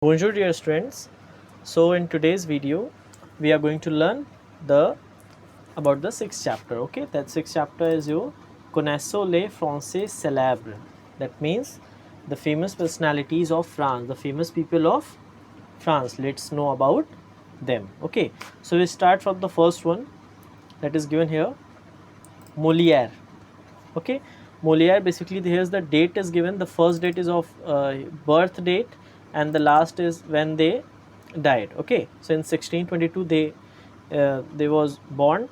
Bonjour dear students. So in today's video we are going to learn the about the sixth chapter. Okay, that sixth chapter is your Connaissez les Français célèbres. That means the famous personalities of France, the famous people of France. Let's know about them. Okay, so we start from the first one that is given here, Molière. Okay, Molière, basically here's the date is given. The first date is of birth date and the last is when they died. Okay, so in 1622 they was born,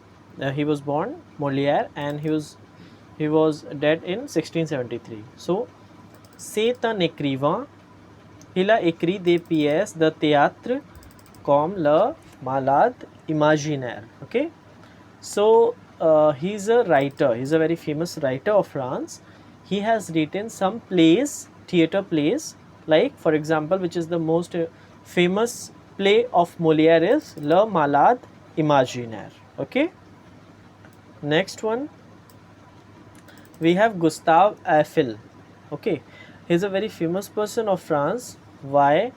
he was born Molière, and he was dead in 1673. So c'est un écrivain, il a écrit des pièces de théâtre comme le Malade Imaginaire. Okay, so he's a writer. He's a very famous writer of France. He has written some plays, theater plays, like for example, which is the most famous play of Molière is Le Malade Imaginaire. Okay. Next one, we have Gustave Eiffel. Okay, he's a very famous person of France. Why?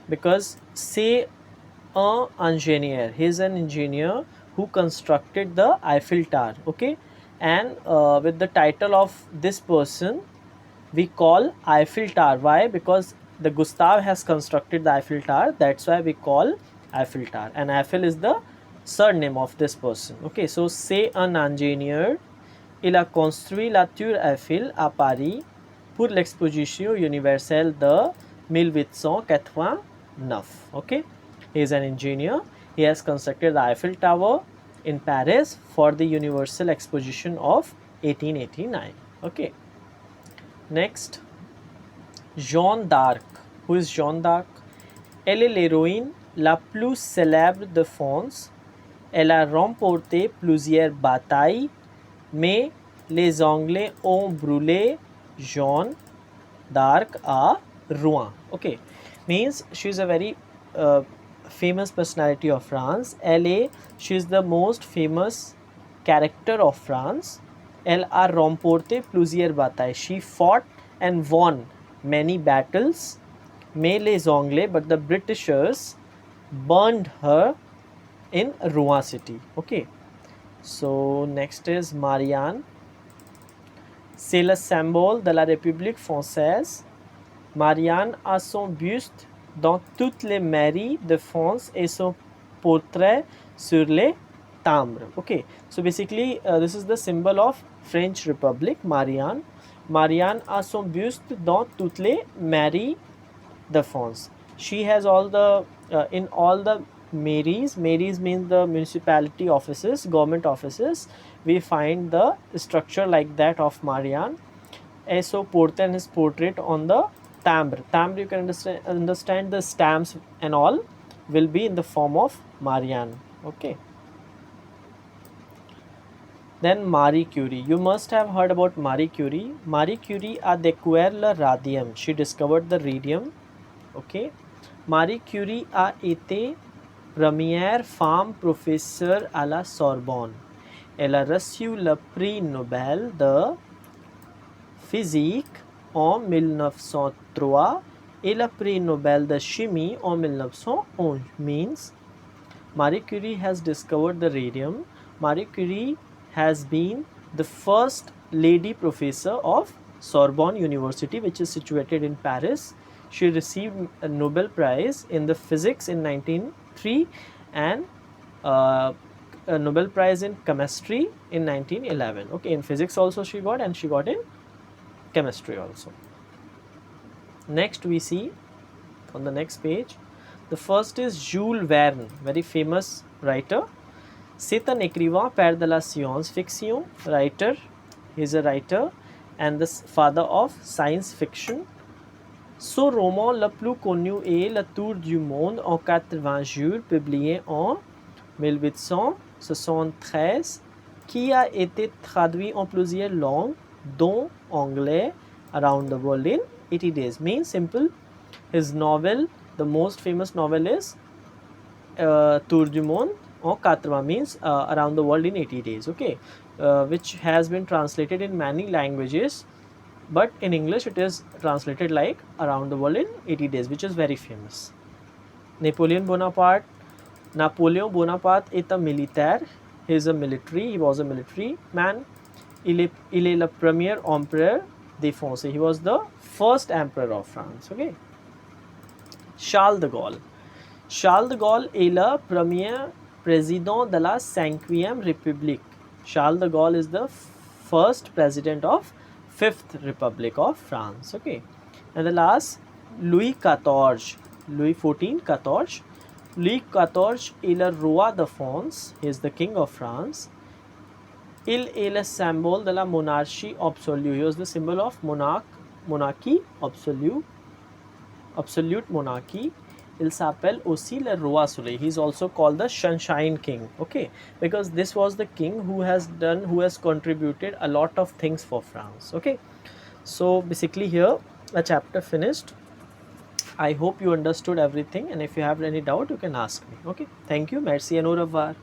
Because c'est un ingénieur. He is an engineer who constructed the Eiffel Tower. Okay, and with the title of this person, we call Eiffel Tower. Why? Because the Gustave has constructed the Eiffel Tower. That's why we call Eiffel Tower. And Eiffel is the surname of this person. Okay, so c'est un ingénieur. Il a construit la Tour Eiffel à Paris pour l'exposition universelle de 1889. Okay, he is an engineer. He has constructed the Eiffel Tower in Paris for the Universal Exposition of 1889. Okay. Next, Jeanne d'Arc. Who is Jeanne d'Arc? Elle est l'héroïne la plus célèbre de France. Elle a remporté plusieurs batailles, mais les Anglais ont brûlé Jeanne d'Arc à Rouen. Okay, means she is a very famous personality of France. She is the most famous character of France. Elle a remporté plusieurs batailles. She fought and won many battles. Mais les Anglais, but the Britishers burned her in Rouen city. Okay. So next is Marianne. C'est le symbole de la République française. Marianne a son buste dans toutes les mairies de France et son portrait sur les timbres. Okay, so basically this is the symbol of French Republic, Marianne. Marianne a son buste dans toutes les mairies de France. She has all the in all the mairies. Mairies means the municipality offices, government offices. We find the structure like that of Marianne. So Porten his portrait on the timbre. Timbre, you can understand the stamps and all will be in the form of Marianne. Okay. Then Marie Curie. You must have heard about Marie Curie. Marie Curie a découvert le radium. She discovered the radium. Okay. Marie Curie a été première femme professeure à la Sorbonne. Elle a reçu le prix Nobel de physique en 1903 et le prix Nobel de chimie en 1911. Means Marie Curie has discovered the radium. Marie Curie has been the first lady professor of Sorbonne University, which is situated in Paris. She received a Nobel Prize in the physics in 1903 and a Nobel Prize in chemistry in 1911. Okay, in physics also she got, and she got in chemistry also. Next we see on the next page, the first is Jules Verne, very famous writer. C'est un écrivain, père de la science-fiction, writer. He is a writer and the father of science fiction. Son roman le plus connu est Le Tour du monde en 80 jours, publié en 1873, qui a été traduit en plusieurs langues, dont anglais, Around the World in 80 Days. Means simple, his novel, the most famous novel is Tour du monde en 80, means Around the World in 80 Days. Okay, which has been translated in many languages but in English it is translated like Around the World in 80 Days, which is very famous. Napoleon Bonaparte. Napoleon Bonaparte est un militaire. He was a military man. Il est le premier empereur de France. He was the first emperor of France. Okay. Charles de Gaulle. Charles de Gaulle est le premier président de la 5e République. Charles de Gaulle is the first president of 5th Republic of France. Okay. And the last, Louis XIV. Louis XIV. Louis XIV est le roi de France. He is the king of France. Il est le symbole de la monarchie absolue. He was the symbol of monarchy absolute monarchy. Il s'appelle aussi le roi soleil. He is also called the sunshine king. Okay, because this was the king who has contributed a lot of things for France. Okay, so basically here the chapter finished. I hope you understood everything, and if you have any doubt you can ask me. Okay, thank you. Merci and au revoir.